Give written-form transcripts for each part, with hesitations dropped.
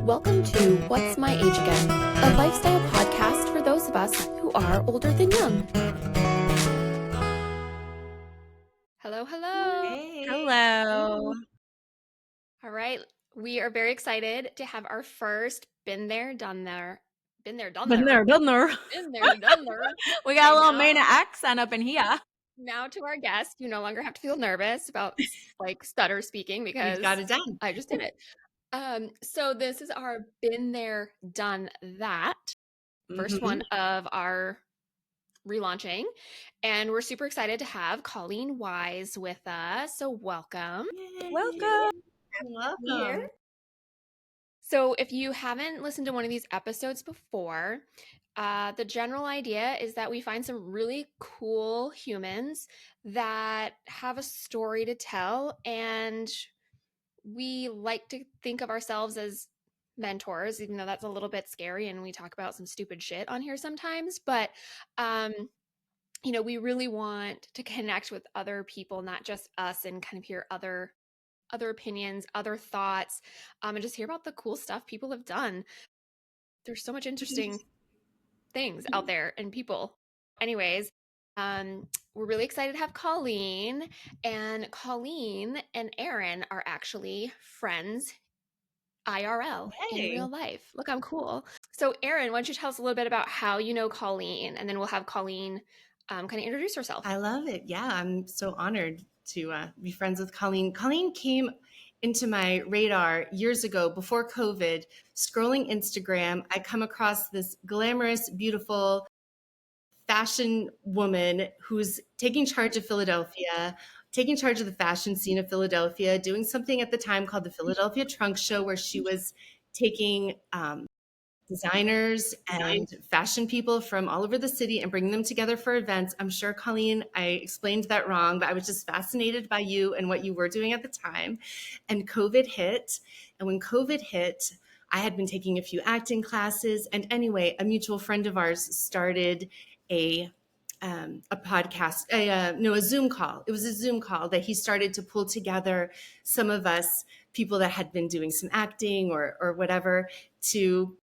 Welcome to What's My Age Again, a lifestyle podcast for those of us who are older than young. Hello, hello. Hey. Hello. All right, we are very excited to have our first Been There, Done There. Been there, done there. We got a little Maine accent up in here. Now to our guest, you no longer have to feel nervous about stutter speaking because We've got it done. I just did it. So this is our Been There, Done That. First one of our relaunching, and we're super excited to have Colleen Wise with us. So welcome. Yay. Welcome. So if you haven't listened to one of these episodes before, the general idea is that we find some really cool humans that have a story to tell, and we like to think of ourselves as mentors, even though that's a little bit scary and we talk about some stupid shit on here sometimes. But we really want to connect with other people, not just us, and kind of hear other opinions, other thoughts, and just hear about the cool stuff people have done. There's so much interesting things out there and people. Anyways, we're really excited to have Colleen, and Colleen and Erin are actually friends IRL in real life. Look, I'm cool. So Erin, why don't you tell us a little bit about how you know Colleen, and then we'll have Colleen kind of introduce herself. I love it. Yeah, I'm so honored to be friends with Colleen. Colleen came into my radar years ago before COVID. Scrolling Instagram, I come across this glamorous, beautiful fashion woman who's taking charge of Philadelphia, taking charge of the fashion scene of Philadelphia, doing something at the time called the Philadelphia Trunk Show, where she was taking designers and fashion people from all over the city and bringing them together for events. I'm sure, Colleen, I explained that wrong, but I was just fascinated by you and what you were doing at the time. And COVID hit. And when COVID hit, I had been taking a few acting classes. And anyway, a mutual friend of ours started a podcast, a Zoom call. It was a Zoom call that he started to pull together some of us, people that had been doing some acting or whatever, to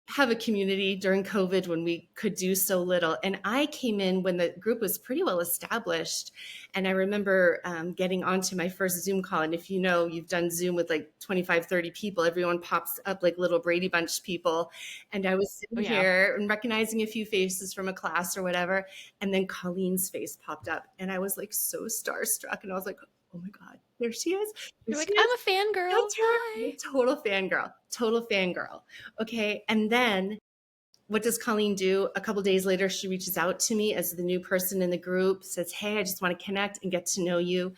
have a community during COVID when we could do so little. And I came in when the group was pretty well established. And I remember getting onto my first Zoom call. And if you know, you've done Zoom with like 25, 30 people, everyone pops up like little Brady Bunch people. And I was sitting here and recognizing a few faces from a class or whatever. And then Colleen's face popped up. And I was like so starstruck. And I was like, oh my God, there she is. You're like, I'm a fangirl. That's right. Total fangirl. Okay. And then what does Colleen do? A couple days later, she reaches out to me as the new person in the group, says, hey, I just want to connect and get to know you.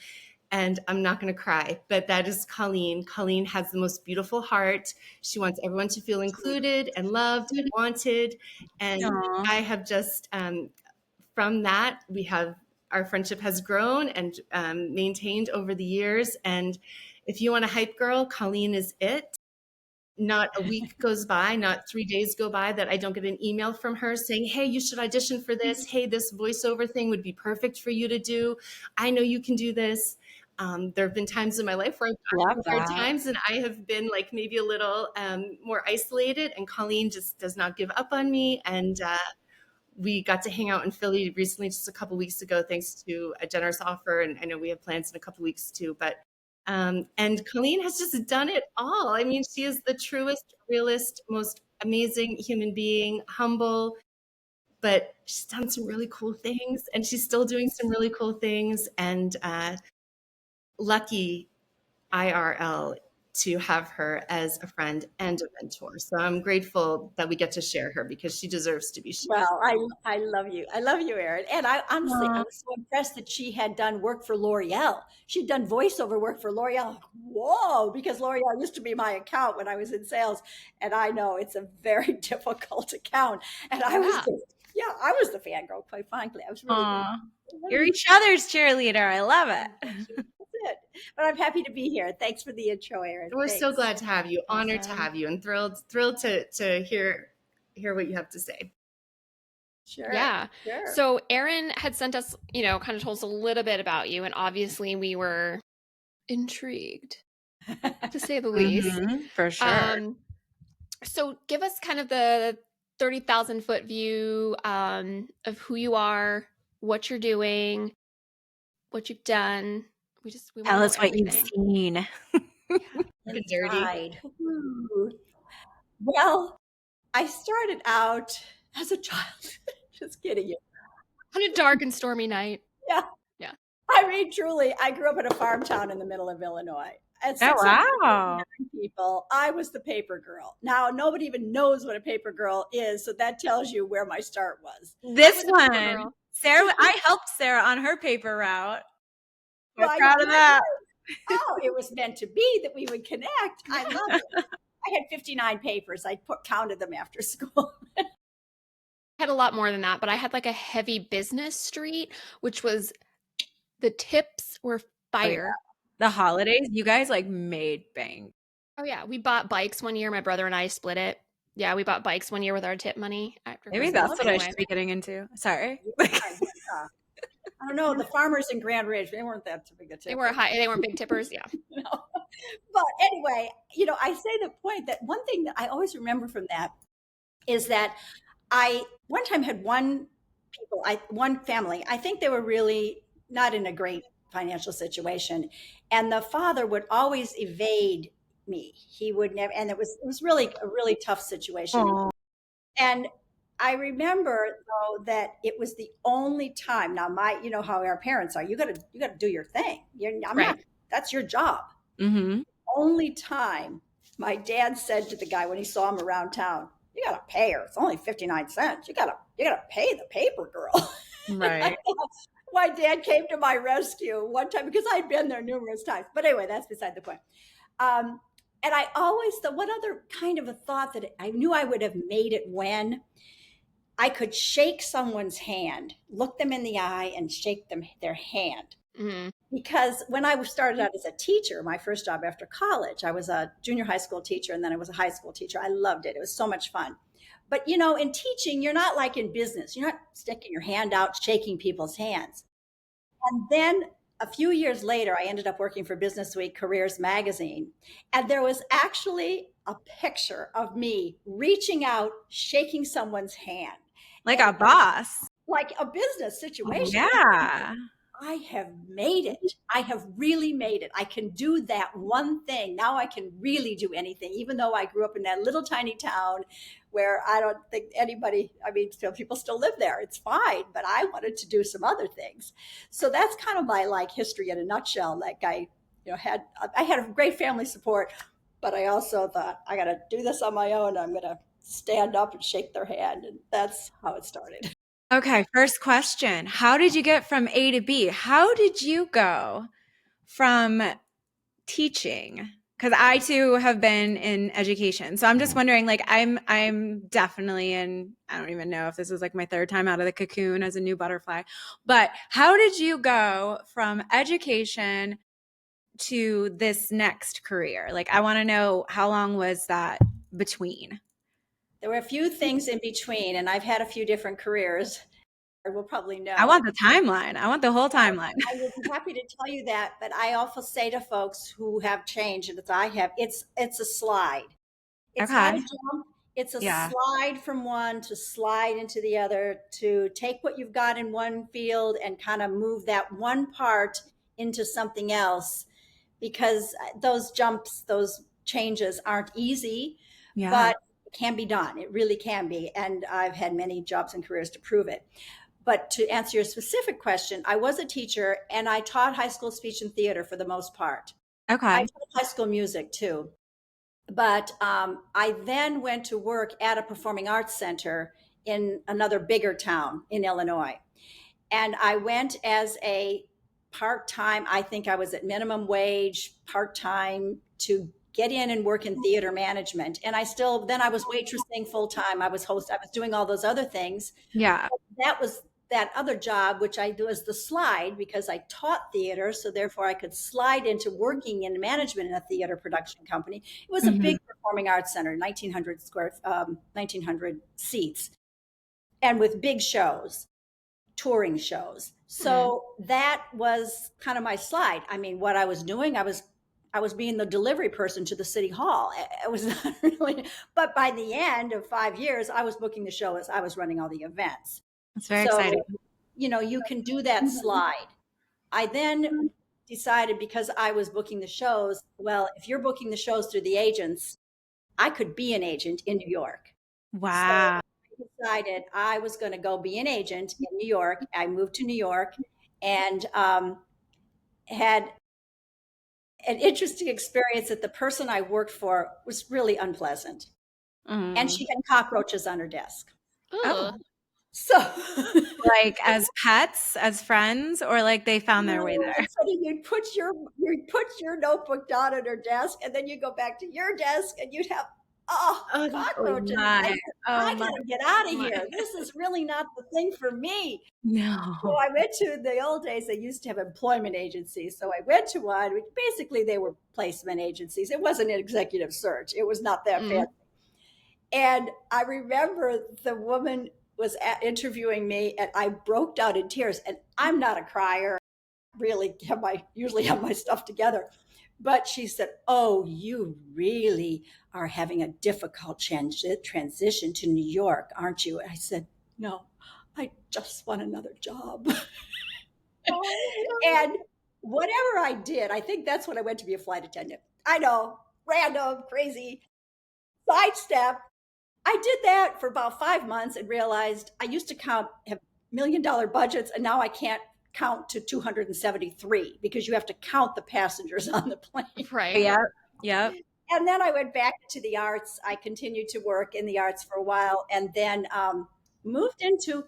And I'm not going to cry, but that is Colleen. Colleen has the most beautiful heart. She wants everyone to feel included and loved and wanted. And I have just, from that, our friendship has grown and maintained over the years. And if you want a hype girl, Colleen is it. Not a week goes by, not 3 days go by that I don't get an email from her saying, hey, you should audition for this. Hey, this voiceover thing would be perfect for you to do. I know you can do this. There have been times in my life where I've had hard times and I have been like maybe a little more isolated, and Colleen just does not give up on me. And we got to hang out in Philly recently, just a couple weeks ago, thanks to a generous offer. And I know we have plans in a couple weeks too, but and Colleen has just done it all. I mean, she is the truest, realest, most amazing human being, humble, but she's done some really cool things, and she's still doing some really cool things. And lucky IRL to have her as a friend and a mentor. So I'm grateful that we get to share her because she deserves to be shared. Well, I love you. I love you, Erin. And I honestly, I was so impressed that she had done work for L'Oreal. She'd done voiceover work for L'Oreal. Whoa, because L'Oreal used to be my account when I was in sales. And I know it's a very difficult account. And I was I was the fangirl, quite frankly. I was really You're each other's cheerleader. I love it. it. But I'm happy to be here. Thanks for the intro, Erin. We're so glad to have you. Honored to have you, and thrilled to hear what you have to say. Sure. Yeah. Sure. So Erin had sent us, kind of told us a little bit about you, and obviously we were intrigued. to say the least. For sure. So give us kind of the 30,000-foot view of who you are, what you're doing, what you've done. We want Tell to know us what you've everything. seen. Been dirty. Inside. Ooh. Well, I started out as a child. Just kidding you. On a dark and stormy night. Yeah. Yeah. I mean, truly, I grew up in a farm town in the middle of Illinois. At Oh, 659 wow. people, I was the paper girl. Now, nobody even knows what a paper girl is, so that tells you where my start was. This was a paper one, girl. Sarah, I helped Sarah on her paper route. I'm Right? proud of that. Oh, it was meant to be that we would connect. I love it. I had 59 papers. I counted them after school. I had a lot more than that, but I had like a heavy business street, which was the tips were fire. The holidays, you guys like made bank. Oh yeah, we bought bikes one year. My brother and I split it. Yeah, we bought bikes one year with our tip money after Maybe Christmas. that's what I Anyway. should be getting into. Sorry. I don't know. The farmers in Grand Ridge, they weren't that big a tip. They weren't big tippers. Yeah. No. But anyway, I say the point that one thing that I always remember from that is that I one time had one family. I think they were really not in a great financial situation, and the father would always evade me. He would never, and it was really a really tough situation. Aww. And I remember though that it was the only time. Now, you know how our parents are. You got to do your thing. That's your job. Mm-hmm. Only time my dad said to the guy when he saw him around town, "You got to pay her. It's only 59 cents. You got to pay the paper girl." Right. My dad came to my rescue one time because I'd been there numerous times. But anyway, that's beside the point. And I always thought, what other kind of a thought that I knew I would have made it when I could shake someone's hand, look them in the eye and shake their hand. Mm-hmm. Because when I started out as a teacher, my first job after college, I was a junior high school teacher and then I was a high school teacher. I loved it. It was so much fun. But, in teaching, you're not like in business. You're not sticking your hand out, shaking people's hands. And then a few years later, I ended up working for Business Week Careers magazine. And there was actually a picture of me reaching out, shaking someone's hand. Like a boss. Like a business situation. Yeah. I have made it. I have really made it. I can do that one thing. Now I can really do anything, even though I grew up in that little tiny town where I don't think people still live there. It's fine, but I wanted to do some other things. So that's kind of my history in a nutshell. Like I had a great family support, but I also thought I got to do this on my own. I'm going to stand up and shake their hand. And that's how it started. Okay, first question. How did you get from A to B? How did you go from teaching? Because I too have been in education. So I'm just wondering, like, I'm definitely in, I don't even know if this is like my third time out of the cocoon as a new butterfly, but how did you go from education to this next career? Like, I want to know, how long was that between? There were a few things in between, and I've had a few different careers. We'll probably know. I want the timeline. I want the whole timeline. I would be happy to tell you that, but I also say to folks who have changed, and as I have, it's a slide. It's not a jump. It's a slide from one to slide into the other, to take what you've got in one field and kind of move that one part into something else, because those jumps, those changes aren't easy, but it can be done. It really can be. And I've had many jobs and careers to prove it. But to answer your specific question, I was a teacher and I taught high school speech and theater for the most part. Okay. I taught high school music too. But I then went to work at a performing arts center in another bigger town in Illinois. And I went as a part-time, I think I was at minimum wage, part-time, to get in and work in theater management. And I was waitressing full-time. I was doing all those other things. Yeah. That was that other job, which I do as the slide, because I taught theater. So therefore I could slide into working in management in a theater production company. It was a big performing arts center, 1900 seats, and with big shows, touring shows. So that was kind of my slide. I mean, what I was doing, I was I was being the delivery person to the city hall. It was not really, but by the end of 5 years, I was booking the show as I was running all the events. It's very So, exciting. you can do that slide. I then decided, because I was booking the shows, well, if you're booking the shows through the agents, I could be an agent in New York. So Wow. I decided I was going to go be an agent in New York. I moved to New York and had an interesting experience that the person I worked for was really unpleasant. And she had cockroaches on her desk. Oh, Ugh. So like as pets, as friends, or like they found their way there? so you'd put your notebook down at her desk, and then you go back to your desk, and you'd have Oh, cockroaches. My, I oh my, gotta get out of My. here. This is really not the thing for me. So no. I went to, the old days, they used to have employment agencies. So I went to one, which basically they were placement agencies. It wasn't an executive search. It was not that fancy. And I remember the woman was interviewing me, and I broke down in tears. And I'm not a crier. Really usually have my stuff together. But she said, "Oh, you really are having a difficult transition to New York, aren't you?" And I said, "No, I just want another job." And whatever I did, I think that's when I went to be a flight attendant. I know, random, crazy, sidestep. I did that for about 5 months and realized I used to have $1 million budgets, and now I can't count to 273 because you have to count the passengers on the plane. Right. Yep. Yep. And then I went back to the arts. I continued to work in the arts for a while, and then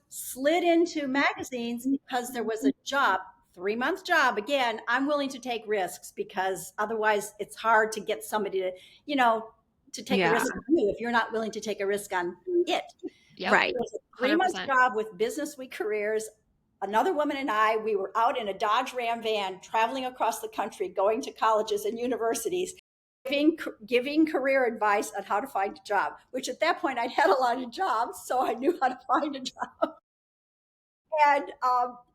slid into magazines because there was a job, 3-month job. Again, I'm willing to take risks because otherwise it's hard to get somebody to take a risk on you if you're not willing to take a risk on it. Yep. Right. It was a 3-month 100%. job with Business Week Careers. Another woman and I, we were out in a Dodge Ram van traveling across the country, going to colleges and universities, giving career advice on how to find a job, which at that point I'd had a lot of jobs, so I knew how to find a job. And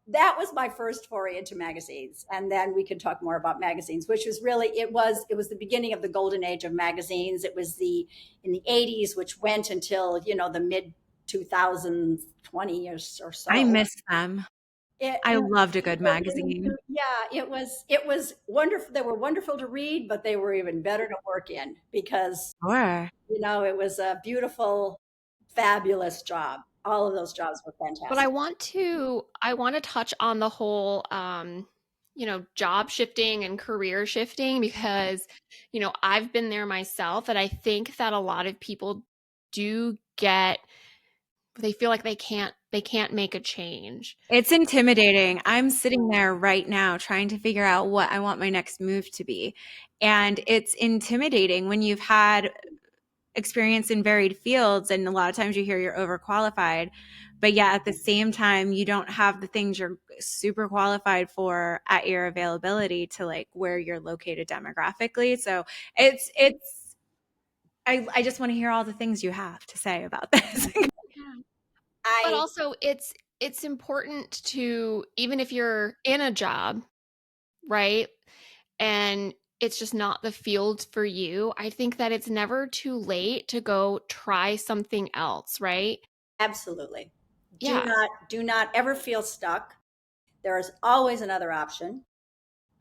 that was my first foray into magazines. And then we can talk more about magazines, which was really, it was the beginning of the golden age of magazines. It was in the 80s, which went until, the mid 2020 or so. I miss them. I loved a good magazine. Yeah, it was wonderful. They were wonderful to read, but they were even better to work in because, Sure. it was a beautiful, fabulous job. All of those jobs were fantastic. But I want to touch on the whole job shifting and career shifting because I've been there myself, and I think that a lot of people they feel like they can't make a change. It's intimidating. I'm sitting there right now trying to figure out what I want my next move to be. And it's intimidating when you've had experience in varied fields, and a lot of times you hear you're overqualified, but yet at the same time you don't have the things you're super qualified for at your availability to like where you're located demographically. So I just want to hear all the things you have to say about this. But also it's important to, even if you're in a job, right, and it's just not the field for you, I think that it's never too late to go try something else, right? Absolutely. Yeah. Do not ever feel stuck. There is always another option.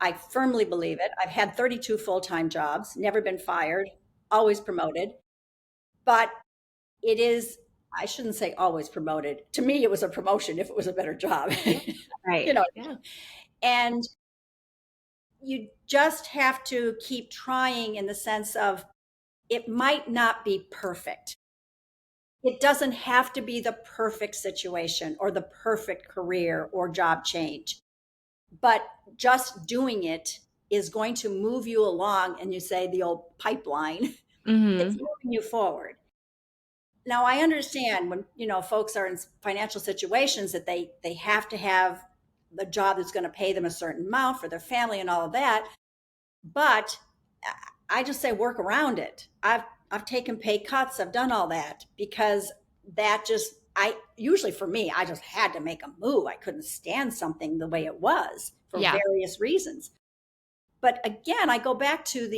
I firmly believe it. I've had 32 full-time jobs, never been fired, always promoted. But it is, I shouldn't say always promoted. To me, it was a promotion if it was a better job. Right. Yeah. And you just have to keep trying, in the sense of it might not be perfect. It doesn't have to be the perfect situation or the perfect career or job change, but just doing it is going to move you along. And you say the old pipeline, it's moving you forward. Now, I understand when, folks are in financial situations that they have to have the job that's going to pay them a certain amount for their family and all of that. But I just say work around it. I've taken pay cuts. I've done all that because usually for me, I just had to make a move. I couldn't stand something the way it was for various reasons. But again, I go back to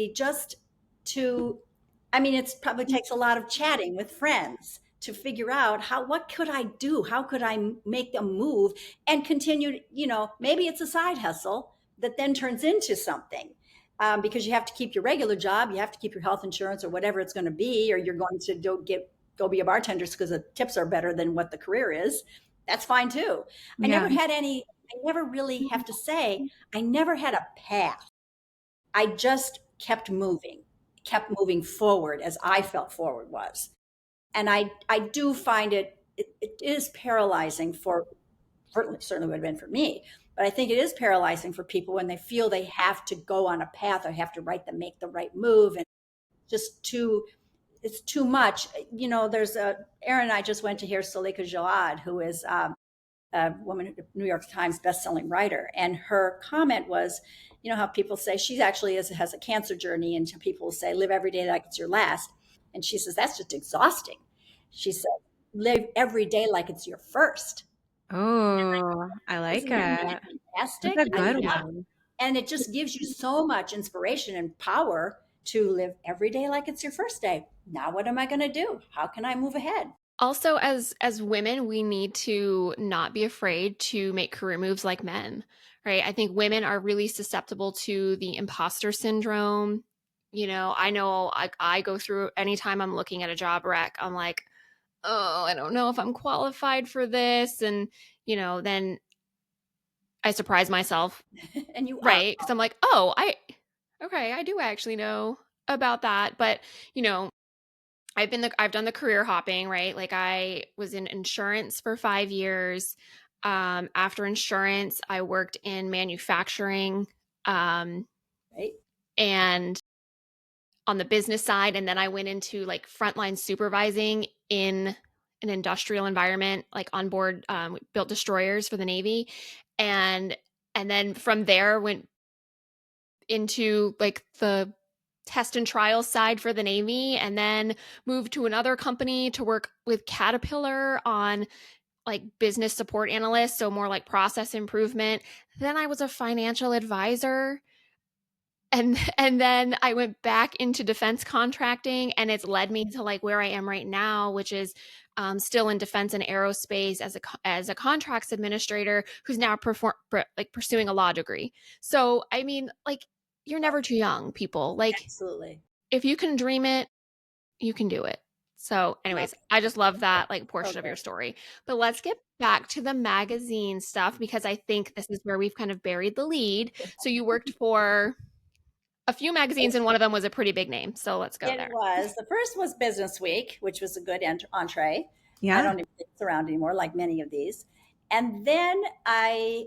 I mean, it probably takes a lot of chatting with friends to figure out what could I do? How could I make a move and continue, maybe it's a side hustle that then turns into something. Because you have to keep your regular job, you have to keep your health insurance or whatever it's going to be, or you're going to go be a bartender because the tips are better than what the career is. That's fine too. Yeah. I never really have to say, I never had a path. I just kept moving forward as I felt forward was. And I do find it is paralyzing certainly would have been for me, but I think it is paralyzing for people when they feel they have to go on a path or have to make the right move. And it's too much. There's Aaron and I just went to hear Salika Jawad, who is a woman, New York Times bestselling writer. And her comment was, how people say she actually has a cancer journey, and people will say, live every day like it's your last. And she says, that's just exhausting. She said, live every day like it's your first. Oh, I like Isn't that it. fantastic? That's a good Yeah. one. And it just gives you so much inspiration and power to live every day like it's your first day. Now, what am I going to do? How can I move ahead? Also, as women, we need to not be afraid to make career moves like men, right? I think women are really susceptible to the imposter syndrome. I know I go through anytime I'm looking at a job rec, I'm like, oh, I don't know if I'm qualified for this. And, then I surprise myself, And you are. right? Because I'm like, oh, okay, I do actually know about that. But, you know, I've done the career hopping, right? Like I was in insurance for 5 years. After insurance, I worked in manufacturing, Right? and on the business side, and then I went into like frontline supervising in an industrial environment, like on board, we built destroyers for the Navy, and then from there went into like the test and trial side for the Navy, and then moved to another company to work with Caterpillar on like business support analyst, so more like process improvement. Then I was a financial advisor, and then I went back into defense contracting, and it's led me to like where I am right now, which is still in defense and aerospace as a contracts administrator who's now pursuing a law degree. So I mean, like, you're never too young, people. Like, Absolutely. if you can dream it, you can do it. So, Love anyways, it. I just love that like portion of Okay. your story. But let's get back to the magazine stuff, because I think this is where we've kind of buried the lead. So you worked for a few magazines, and one of them was a pretty big name. So let's go It there. was. The first was Business Week, which was a good entree. I Yeah. don't even think it's around anymore, like many of these. And then I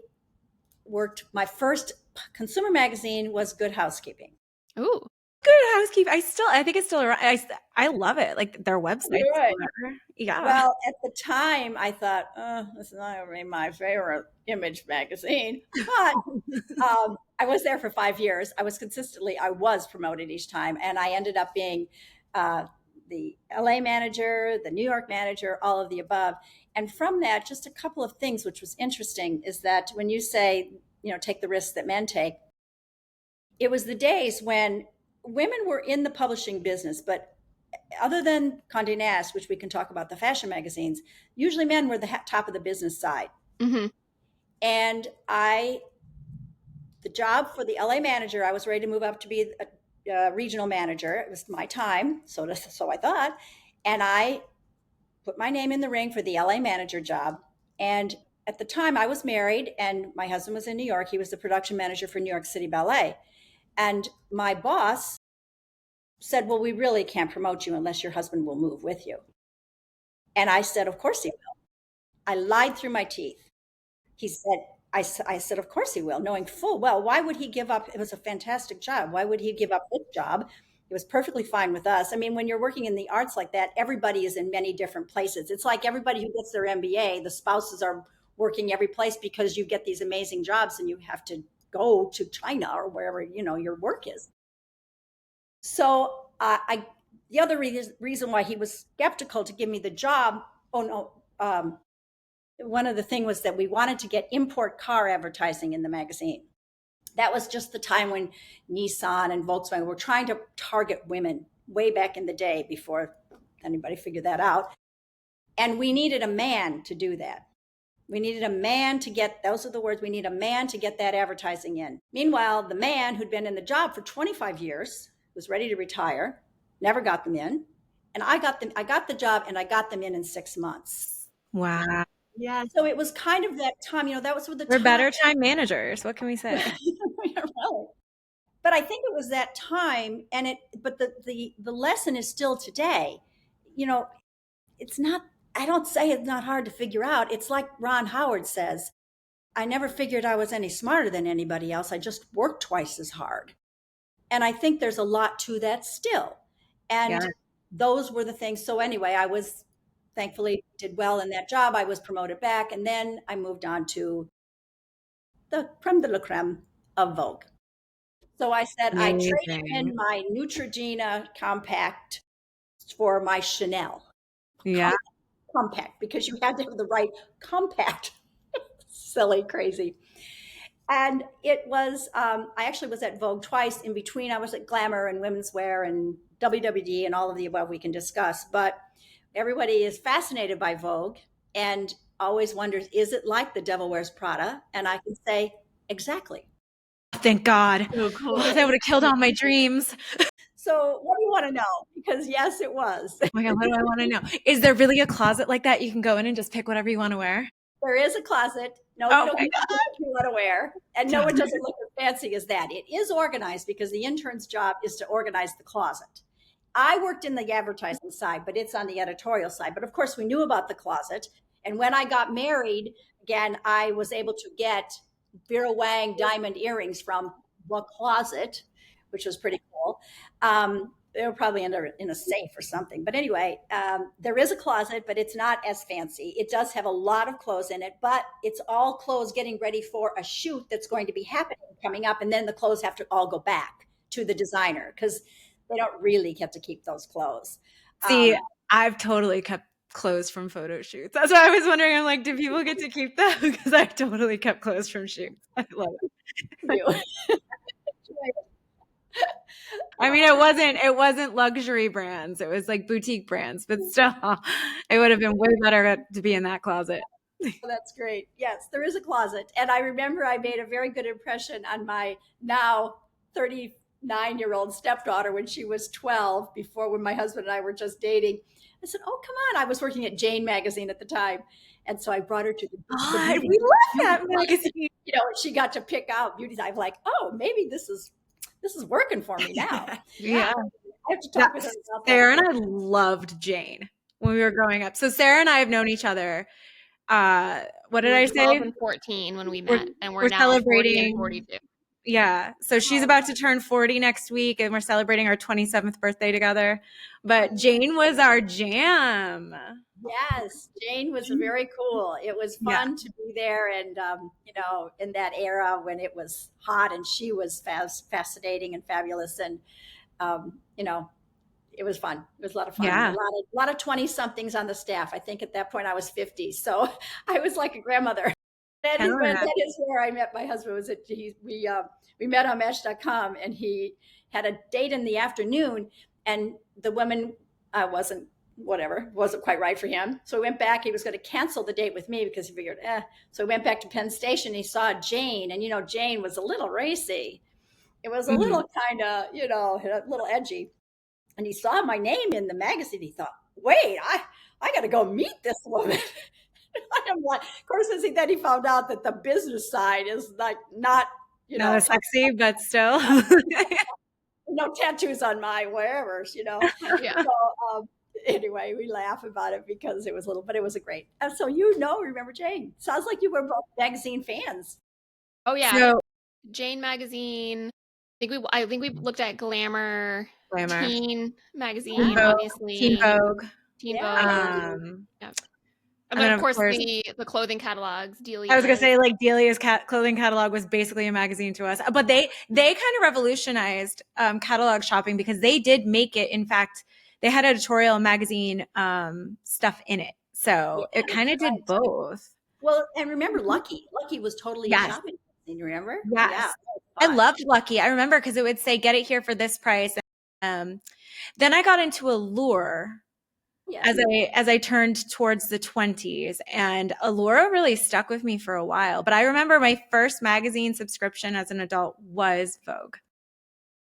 worked, my first consumer magazine was Good Housekeeping. Ooh, Good housekeeping. I think it's still around. I love it. Like their website. Right. Yeah. Well, at the time, I thought, this is not really my favorite image magazine. But I was there for 5 years. I was promoted each time. And I ended up being the LA manager, the New York manager, all of the above. And from that, just a couple of things, which was interesting, is that when you say, take the risks that men take, it was the days when women were in the publishing business, but other than Condé Nast, which we can talk about, the fashion magazines, usually men were the top of the business side. mm-hmm. And the job for the LA manager, I was ready to move up to be a regional manager. It was my time, so I thought, and I put my name in the ring for the LA manager job. And at the time, I was married, and my husband was in New York. He was the production manager for New York City Ballet, and my boss said, "Well, we really can't promote you unless your husband will move with you." And I said, "Of course he will." I lied through my teeth. He said, I said, of course he will, knowing full well, why would he give up? It was a fantastic job. Why would he give up his job? It was perfectly fine with us. I mean, when you're working in the arts like that, everybody is in many different places. It's like everybody who gets their MBA, the spouses are working every place because you get these amazing jobs and you have to go to China or wherever, your work is. So the other reason why he was skeptical to give me the job, one of the things was that we wanted to get import car advertising in the magazine. That was just the time when Nissan and Volkswagen were trying to target women way back in the day before anybody figured that out. And we needed a man to do that. We needed a man to get, those are the words, we need a man to get that advertising in. Meanwhile, the man who'd been in the job for 25 years was ready to retire, never got them in. And I got the job and I got them in 6 months. Wow. Yeah. So it was kind of that time, that was with the We're time. better time managers. What can we say? But I think it was that time, but the lesson is still today. It's not, I don't say it's not hard to figure out. It's like Ron Howard says, I never figured I was any smarter than anybody else. I just worked twice as hard. And I think there's a lot to that still. And those were the things. So anyway, I was thankfully did well in that job. I was promoted back. And then I moved on to the creme de la creme of Vogue. So I said, I traded in my Neutrogena compact for my Chanel. Yeah. Compact, because you had to have the right compact. Silly, crazy. And it was, I actually was at Vogue twice. In between, I was at Glamour and Women's Wear and WWD and all of the above we can discuss. But everybody is fascinated by Vogue and always wonders, is it like The Devil Wears Prada? And I can say, exactly. Thank God. So cool. That would have killed all my dreams. So what do you want to know? Because yes, it was. Oh my God, what do I want to know? Is there really a closet like that you can go in and just pick whatever you want to wear? There is a closet. No, Oh you don't my know what you want to wear. And no, it doesn't look as fancy as that. It is organized because the intern's job is to organize the closet. I worked in the advertising side, but it's on the editorial side. But of course, we knew about the closet. And when I got married, again, I was able to get Vera Wang diamond earrings from the closet, which was pretty cool. They were probably in a safe or something. But anyway, there is a closet, but it's not as fancy. It does have a lot of clothes in it, but it's all clothes getting ready for a shoot that's going to be happening coming up. And then the clothes have to all go back to the designer because they don't really get to keep those clothes. See, I've totally kept clothes from photo shoots. That's why I was wondering. I'm like, do people get to keep them? Because I totally kept clothes from shoots. I love it. I mean, it wasn't luxury brands. It was like boutique brands, but still, it would have been way better to be in that closet. That's great. Yes, there is a closet. And I remember I made a very good impression on my now 39-year-old stepdaughter when she was 12, when my husband and I were just dating. I said, oh, come on. I was working at Jane magazine at the time. And so I brought her to the we love that magazine. She got to pick out beauties. I'm like, oh, maybe this is working for me now. Yeah. I have to talk with her about that. Sarah and I loved Jane when we were growing up. So Sarah and I have known each other. What did I say? 12 and 14 when we met, and we're now celebrating 40 and 42. Yeah. So she's about to turn 40 next week, and we're celebrating our 27th birthday together. But Jane was our jam. Yes, Jane was very cool. It was fun to be there, and in that era when it was hot, and she was fascinating and fabulous, and it was fun. It was a lot of fun. Yeah. A lot of 20-somethings on the staff. I think at that point I was 50, so I was like a grandmother. That is where I met my husband. We met on Match.com, and he had a date in the afternoon, and the woman wasn't quite right for him. So he went back. He was going to cancel the date with me because he figured, So he went back to Penn Station. He saw Jane, and Jane was a little racy. It was a little kind of, a little edgy. And he saw my name in the magazine. He thought, wait, I got to go meet this woman. I'm like, of course, then he found out that the business side is like not sexy, but still. No tattoos on my wherever, Yeah. So anyway, we laugh about it because it was but it was a great. And so remember Jane? Sounds like you were both magazine fans. Oh yeah, So, Jane magazine. I think we looked at Glamour. Teen magazine, Vogue, obviously. Teen Vogue. Teen Vogue. Yeah. And then, of course, the clothing catalogs. Delia. I was gonna say, like, Delia's clothing catalog was basically a magazine to us, but they kind of revolutionized catalog shopping because they did make it. In fact, they had editorial magazine stuff in it, so it kind of did both. Well, and remember, Lucky was totally a shopping You remember? Yes. Yeah. I loved Lucky. I remember because it would say, get it here for this price. Then I got into Allure Yes. as I turned towards the 20s, and Allure really stuck with me for a while. But I remember my first magazine subscription as an adult was Vogue.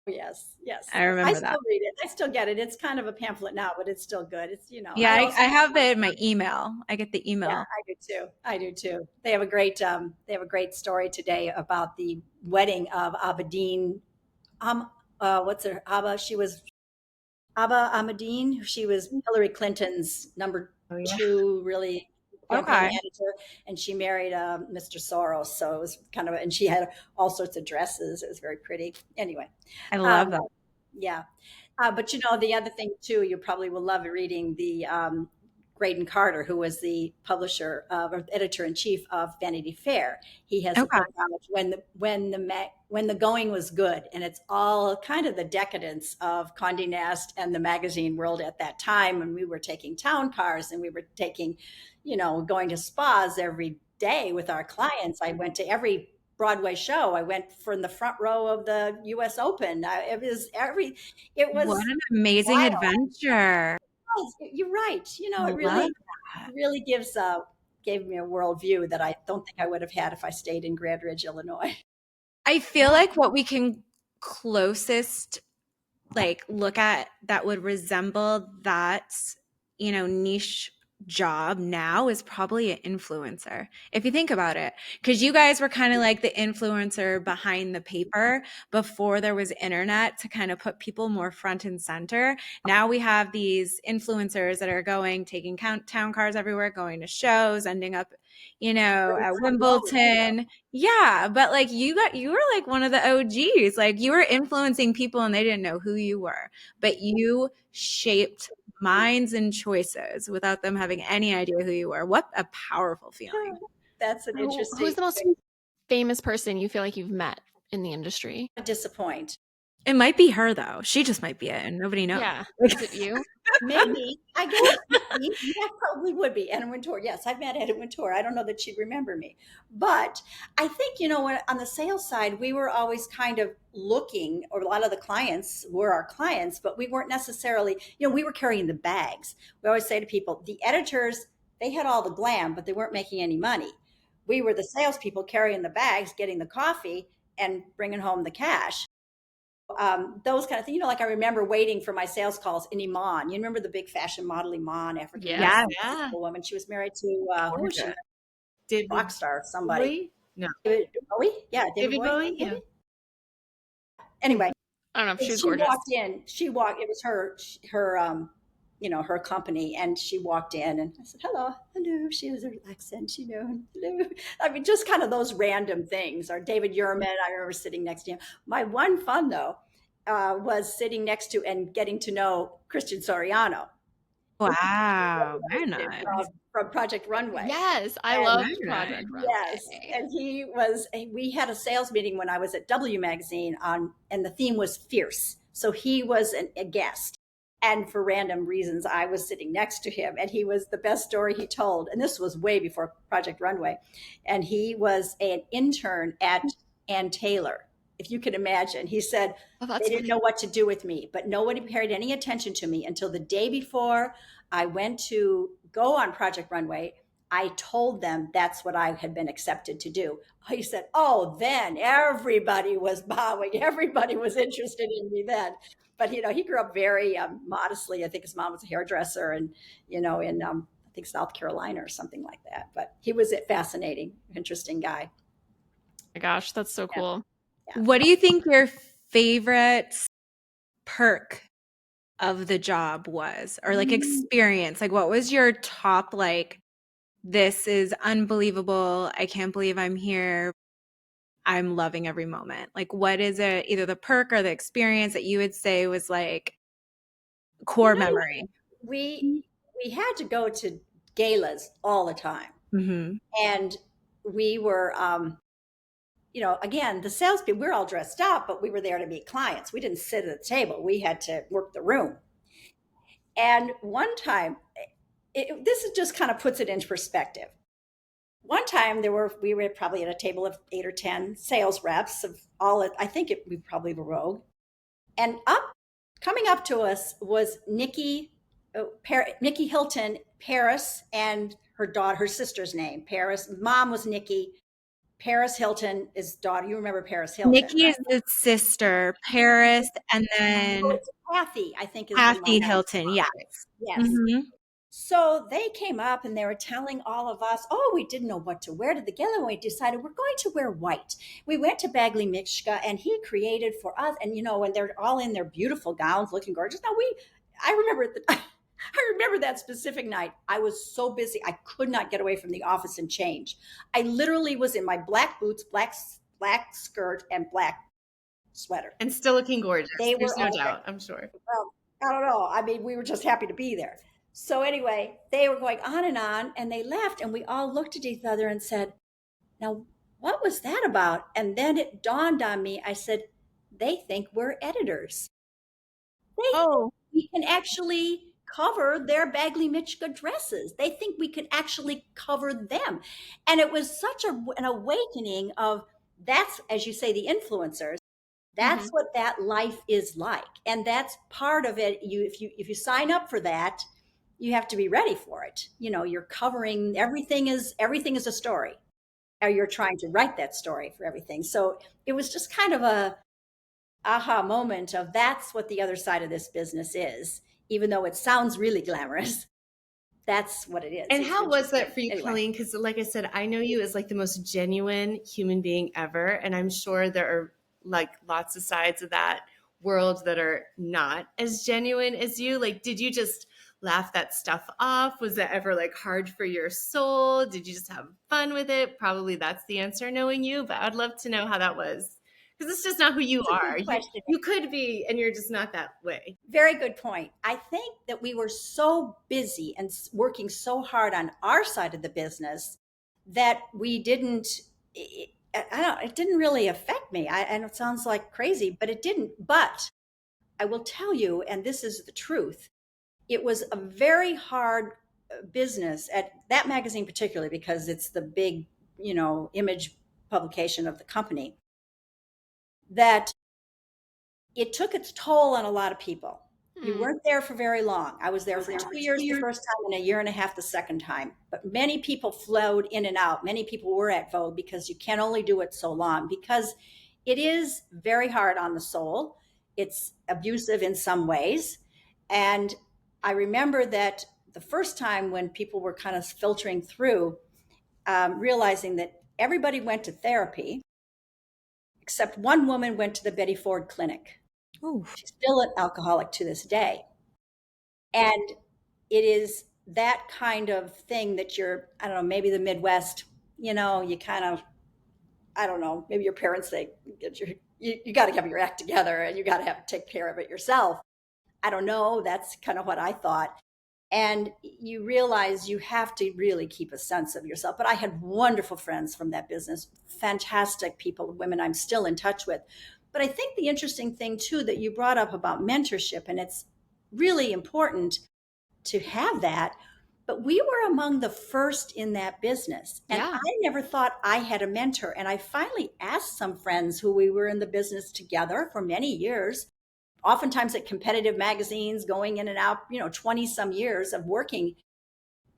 Yes. Yes. I I remember that. still read it. I still get it. It's kind of a pamphlet now, but it's still good. It's, Yeah, I have it in my email. I get the email. Yeah, I do too. I do too. They have a great story today about the wedding of Abedin. What's her Abba? She was Abba Ahmadine. She was Hillary Clinton's number Oh, yeah. two, really campaign Okay. editor, and she married Mr. Soros. So it was kind of, and she had all sorts of dresses. It was very pretty. Anyway, I love um, that. yeah. But the other thing too, you probably will love reading the Graydon Carter, who was the publisher or editor in chief of Vanity Fair. He has a Okay. book out when the going was good, and it's all kind of the decadence of Condé Nast and the magazine world at that time when we were taking town cars and we were taking, going to spas every day with our clients. I went to every Broadway show. I went from the front row of the U.S. Open. It What was an amazing wild. adventure. You're right. I It love really, that. really gave me a worldview that I don't think I would have had if I stayed in Grand Ridge, Illinois. I feel like what we can closest look at that would resemble that, niche job now is probably an influencer. If you think about it, because you guys were kind of like the influencer behind the paper before there was internet to kind of put people more front and center. Now we have these influencers that are taking town cars everywhere, going to shows, ending up, at Wimbledon. Yeah, but you were like one of the OGs. Like you were influencing people and they didn't know who you were, but you shaped minds and choices without them having any idea who you were. What a powerful feeling. That's an interesting Who's the most famous person you feel like you've met in the industry? disappoint. It might be her though. She just might be it and nobody knows. Yeah. Is it you? Maybe. I guess that probably would be Anna Wintour. Yes, I've met Anna Wintour. I don't know that she'd remember me. But I think, when on the sales side, we were always kind of looking, or a lot of the clients were our clients, but we weren't necessarily, we were carrying the bags. We always say to people, the editors, they had all the glam, but they weren't making any money. We were the salespeople carrying the bags, getting the coffee, and bringing home the cash. Those kind of things, like I remember waiting for my sales calls in Iman. You remember the big fashion model Iman, African Yeah. woman? She was married to who was she? David Rock star, somebody. Bowie? No. David Bowie? Yeah, David Bowie? maybe? Yeah. Anyway, I don't know if she's she gorgeous. walked in. It was her company, and she walked in, and I said, "Hello." She has her accent, hello. I mean, just kind of those random things. Or David Yurman, I remember sitting next to him. My one fun though was sitting next to and getting to know Christian Soriano. Wow. Very nice. From Project Runway. Yes, I love Project Runway. Yes, and we had a sales meeting when I was at W Magazine and the theme was fierce. So he was a guest. And for random reasons, I was sitting next to him, and he was the best story he told. And this was way before Project Runway. And he was an intern at Ann Taylor, if you can imagine. He said, they didn't know what to do with me, but nobody paid any attention to me until the day before I went to go on Project Runway. I told them that's what I had been accepted to do. He said, oh, then everybody was bowing. Everybody was interested in me then. But, he grew up very modestly. I think his mom was a hairdresser and, in, I think South Carolina or something like that. But he was a fascinating, interesting guy. Oh my gosh, that's so cool. Yeah. What do you think your favorite perk of the job was, or experience? What was your top, this is unbelievable, I can't believe I'm here, I'm loving every moment? What is it, either the perk or the experience that you would say was core memory? We had to go to galas all the time. Mm-hmm. And we were, again, the salespeople, we're all dressed up, but we were there to meet clients. We didn't sit at the table. We had to work the room. And one time, this just kind of puts it into perspective. one time we were probably at a table of 8 or 10 sales reps of we probably were Rogue. And coming up to us was Nikki Hilton, Paris, and her sister's name. Paris, mom was Nikki. Paris Hilton is daughter. You remember Paris Hilton, Nikki right? is the sister, Paris, and Oh, then it's Kathy, I think is the Kathy mom. Hilton. Yes. Yes. Mm-hmm. So they came up and they were telling all of us, oh, we didn't know what to wear to the gala. And we decided we're going to wear white. We went to Bagley Mishka and he created for us. And, and they're all in their beautiful gowns looking gorgeous. I remember I remember that specific night. I was so busy. I could not get away from the office and change. I literally was in my black boots, black skirt, and black sweater. And still looking gorgeous. They were There's no all doubt, I'm sure. well, I don't know. I mean, we were just happy to be there. So anyway, they were going on, and they left, and we all looked at each other and said, "Now, what was that about?" And then it dawned on me. I said, "They think we're editors. They think Oh, we can actually cover their Bagley Michka dresses. They think we can actually cover them." And it was such an awakening of that's, as you say, the influencers. That's what that life is like. And that's part of it. If you sign up for that, you have to be ready for it. You're covering everything is a story. Or you're trying to write that story for everything. So it was just kind of a aha moment of that's what the other side of this business is. Even though it sounds really glamorous, that's what it is. And It's how was that interesting. for you, Anyway. Colleen? Because like I said, I know you as like the most genuine human being ever. And I'm sure there are like lots of sides of that world that are not as genuine as you. Like, did you just laugh that stuff off? Was that ever like hard for your soul? Did you just have fun with it? Probably that's the answer knowing you, but I'd love to know how that was. Because it's just not who you That's a are. good question. You could be, and you're just not that way. Very good point. I think that we were so busy and working so hard on our side of the business that we didn't. It didn't really affect me. And it sounds like crazy, but it didn't. But I will tell you, and this is the truth, it was a very hard business at that magazine, particularly because it's the big, image publication of the company, that it took its toll on a lot of people. You weren't there for very long. I was there for 2 years the first time and a year and a half the second time. But many people flowed in and out. Many people were at Vogue because you can only do it so long, because it is very hard on the soul. It's abusive in some ways. And I remember that the first time when people were kind of filtering through, realizing that everybody went to therapy, except one woman went to the Betty Ford Clinic. ooh, She's still an alcoholic to this day. And it is that kind of thing that I don't know, maybe the Midwest, you kind of, I don't know, maybe your parents say, you got to have your act together and you got to take care of it yourself. I don't know. That's kind of what I thought. And you realize you have to really keep a sense of yourself. But I had wonderful friends from that business, fantastic people, women I'm still in touch with. But I think the interesting thing, too, that you brought up about mentorship, and it's really important to have that. But we were among the first in that business. And Yeah. I never thought I had a mentor. And I finally asked some friends who we were in the business together for many years, oftentimes at competitive magazines, going in and out, 20 some years of working.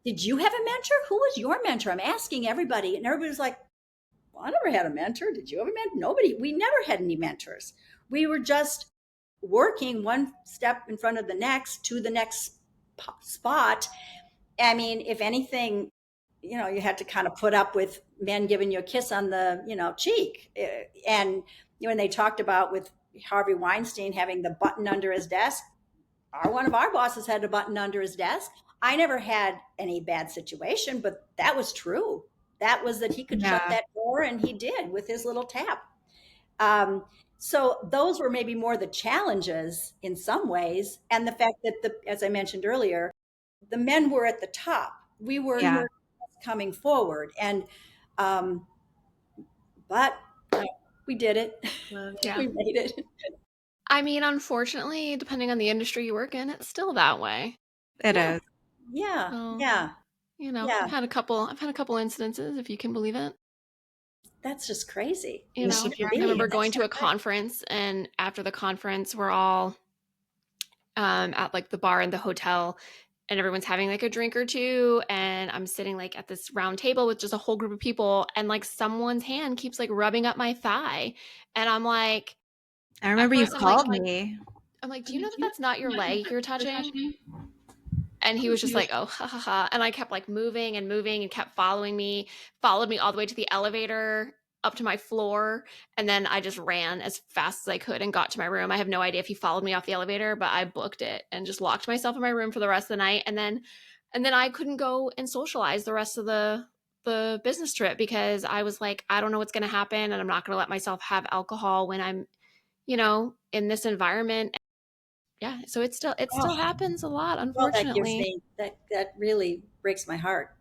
Did you have a mentor? Who was your mentor? I'm asking everybody. And everybody's like, well, I never had a mentor. Did you have a mentor? Nobody. We never had any mentors. We were just working one step in front of the next to the next spot. I mean, if anything, you had to kind of put up with men giving you a kiss on the, cheek. And when they talked about with Harvey Weinstein having the button under his desk, one of our bosses had a button under his desk. I never had any bad situation, but that was true. That was that he could shut that door, and he did with his little tap. So those were maybe more the challenges in some ways. And the fact that as I mentioned earlier, the men were at the top. We were coming forward. And, but we did it. Yeah. We made it. I mean, unfortunately, depending on the industry you work in, it's still that way. it Yeah. is. Yeah. So, Yeah. Yeah, I've had a couple incidences, if you can believe it. that's just crazy. You I can't know, I believe remember that's going to not a right. conference, and after the conference, we're all at like the bar in the hotel, and everyone's having like a drink or two, and I'm sitting like at this round table with just a whole group of people, and like someone's hand keeps like rubbing up my thigh, and I'm like, I at remember you first called me. I'm like, do you know that that's not your leg you're touching? And he was just like, oh, ha ha ha. And I kept like moving and moving and kept following me, followed me all the way to the elevator, up to my floor. And then I just ran as fast as I could and got to my room. I have no idea if he followed me off the elevator, but I booked it and just locked myself in my room for the rest of the night. And then I couldn't go and socialize the rest of the business trip because I was like, I don't know what's going to happen. And I'm not going to let myself have alcohol when I'm, in this environment. Yeah. So it Oh, still happens a lot, well, that gives unfortunately. me that really breaks my heart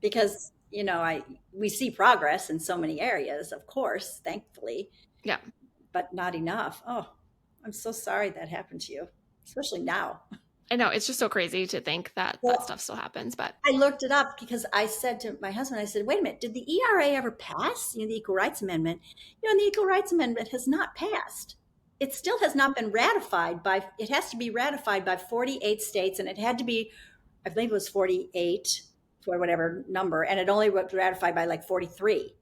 because I we see progress in so many areas, of course, thankfully, Yeah. but not enough. Oh, I'm so sorry that happened to you, especially now. I know it's just so crazy to think that that Well, stuff still happens, but I looked it up because I said to my husband, I said, wait a minute, did the ERA ever pass? The Equal Rights Amendment. And the Equal Rights Amendment has not passed. It still has not been ratified it has to be ratified by 48 states, and it had to be, I believe it was 48 for whatever number, and it only was ratified by like 43.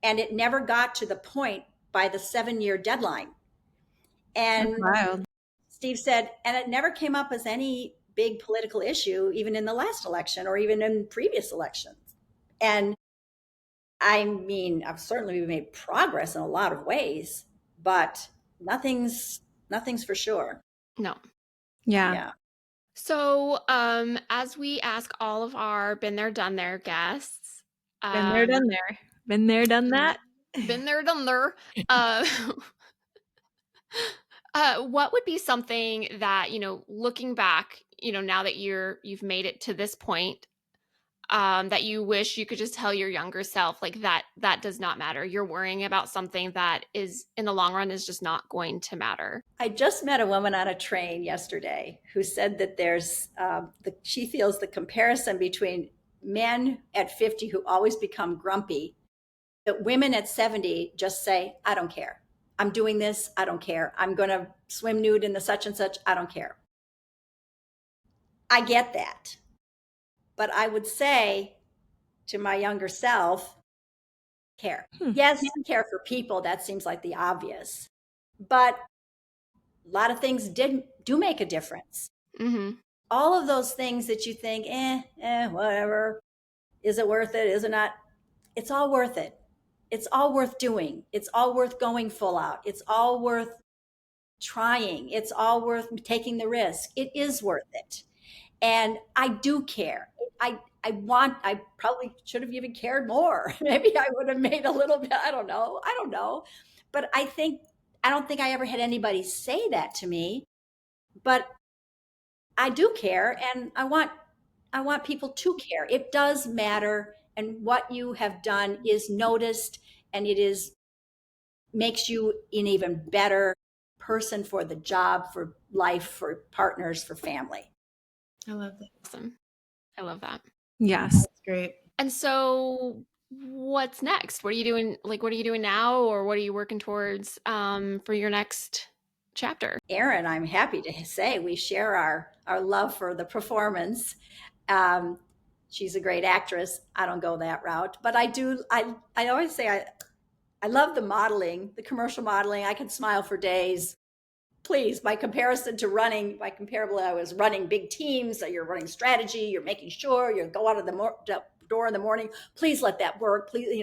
And it never got to the point by the 7-year deadline. That's And wild. Steve said, and it never came up as any big political issue, even in the last election or even in previous elections. And I mean, I've certainly made progress in a lot of ways, but nothing's for sure. no. Yeah. Yeah. So, as we ask all of our been there, done there guests, Been there, um, done there. Been there, done that. been there, done there. Uh, what would be something that looking back, now that you've made it to this point, that you wish you could just tell your younger self, like that does not matter. You're worrying about something that is in the long run is just not going to matter. I just met a woman on a train yesterday who said that she feels the comparison between men at 50 who always become grumpy, that women at 70 just say, I don't care. I'm doing this. I don't care. I'm going to swim nude in the such and such. I don't care. I get that. But I would say to my younger self, care. Yes, care for people. That seems like the obvious. But a lot of things do make a difference. Mm-hmm. All of those things that you think, whatever. Is it worth it? Is it not? It's all worth it. It's all worth doing. It's all worth going full out. It's all worth trying. It's all worth taking the risk. It is worth it. And I do care. I probably should have even cared more. Maybe I would have made a little bit. I don't know. I don't know. But I don't think I ever had anybody say that to me, but I do care, and I want people to care. It does matter, and what you have done is noticed, and it is makes you an even better person for the job, for life, for partners, for family. I love that. Awesome. I love that. Yes. That's great. And so what's next? What are you doing? Like, what are you doing now, or what are you working towards for your next chapter? Erin, I'm happy to say we share our love for the performance. She's a great actress. I don't go that route, but I do. I always say I love the modeling, the commercial modeling. I can smile for days. Please, by comparison to running, by comparable, I was running big teams. So you're running strategy. You're making sure you go out of the door in the morning. Please let that work. Please,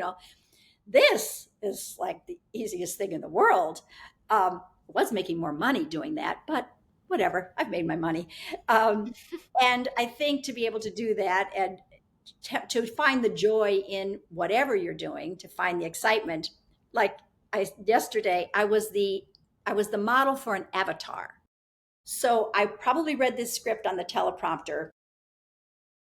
this is like the easiest thing in the world. I was making more money doing that, but whatever. I've made my money, and I think to be able to do that and to find the joy in whatever you're doing, to find the excitement. Like yesterday, I was the model for an avatar. So I probably read this script on the teleprompter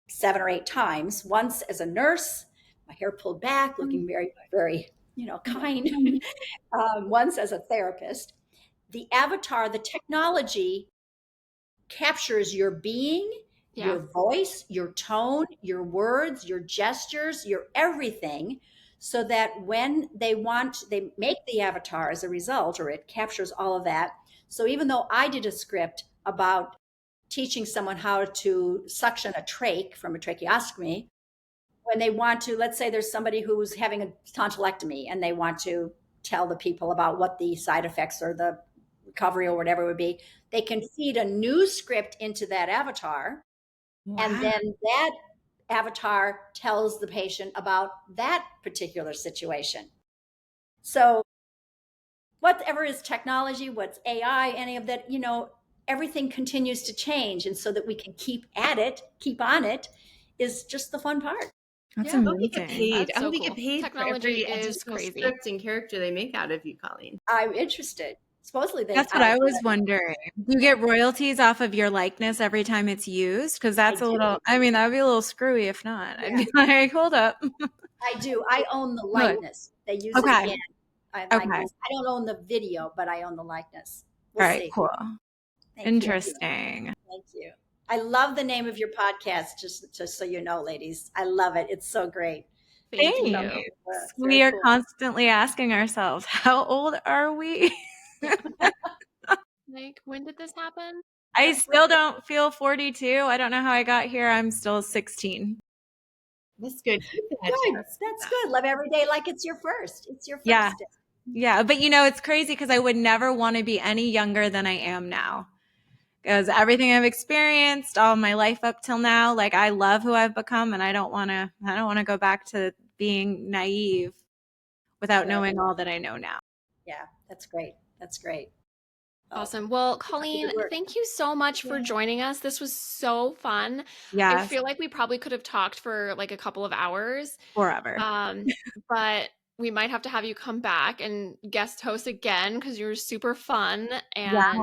7 or 8 times. Once as a nurse, my hair pulled back, looking very, very, kind. Once as a therapist. The avatar, the technology captures your being Yeah. your voice, your tone, your words, your gestures, your everything, so that when they make the avatar as a result, or it captures all of that. So even though I did a script about teaching someone how to suction a trach from a tracheostomy, when they want to, let's say there's somebody who's having a tonsillectomy and they want to tell the people about what the side effects or the recovery or whatever it would be, they can feed a new script into that avatar. And then that avatar tells the patient about that particular situation. So whatever is technology, what's AI, any of that, everything continues to change. And so that we can keep at it, keep on it, is just the fun part. That's Yeah. I hope you get amazing. paid. That's I so hope you cool. get paid for Technology every is additional crazy. script and character they make out of you, Colleen. I'm interested. Supposedly That's what I was wondering. Do you get royalties off of your likeness every time it's used? Because that's I a do. little, I mean, that would be a little screwy if not. I'd Yeah. be like, hold up. I do. I own the Good. likeness. They use it Okay. again. I Okay. don't own the video, but I own the likeness. All We'll right, see. cool. Thank you. Interesting. Thank you. I love the name of your podcast, just so you know, ladies. I love it. It's so great. Thank Thanks. you. It's We very are cool. constantly asking ourselves, how old are we? Like, when did this happen? I still don't feel 42. I don't know how I got here. I'm still 16. That's good. Good. That's good. Live every day like it's your first. It's your first Yeah. day. Yeah. But it's crazy because I would never want to be any younger than I am now. Because everything I've experienced all my life up till now, like I love who I've become, and I don't want to go back to being naive without knowing all that I know now. Yeah, that's great. That's great. Awesome. Well, Colleen, thank you so much for joining us. This was so fun. Yeah. I feel like we probably could have talked for like a couple of hours. Forever. But we might have to have you come back and guest host again because you were super fun and I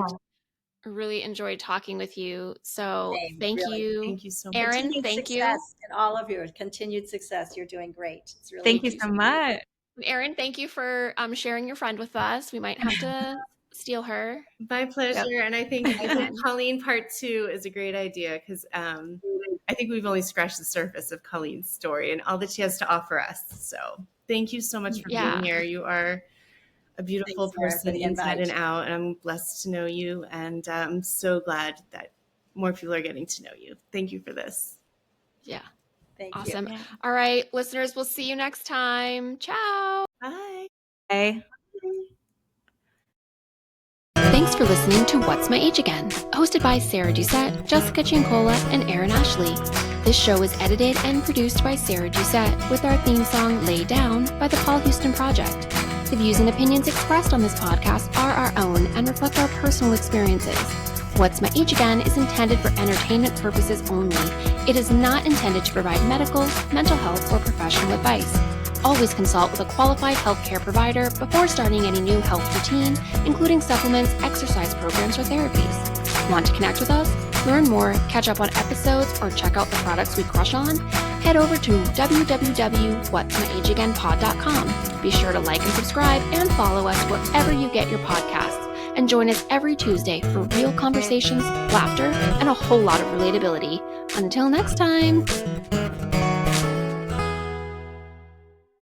really enjoyed talking with you. So thank you. Thank you so much. Erin, Continued thank you. success and all of you. Continued success. You're doing great. It's really Thank you so much. Erin, thank you for sharing your friend with us. We might have to steal her. My pleasure. Yep. And I think Colleen Part 2 is a great idea because I think we've only scratched the surface of Colleen's story and all that she has to offer us. So thank you so much for being here. You are a beautiful person inside and out, and I'm blessed to know you. And I'm so glad that more people are getting to know you. Thank you for this. Yeah. Thank you. Awesome. Yeah. All right, listeners, we'll see you next time. Ciao. Bye. Bye. Thanks for listening to What's My Age Again, hosted by Sarah Doucette, Jessica Giancola, and Erin Ashley. This show is edited and produced by Sarah Doucette, with our theme song Lay Down by the Paul Houston Project. The views and opinions expressed on this podcast are our own and reflect our personal experiences. What's My Age Again is intended for entertainment purposes only. It is not intended to provide medical, mental health, or professional advice. Always consult with a qualified healthcare provider before starting any new health routine, including supplements, exercise programs, or therapies. Want to connect with us? Learn more, catch up on episodes, or check out the products we crush on? Head over to www.whatsmyageagainpod.com. Be sure to like and subscribe and follow us wherever you get your podcasts. And join us every Tuesday for real conversations, laughter, and a whole lot of relatability. Until next time.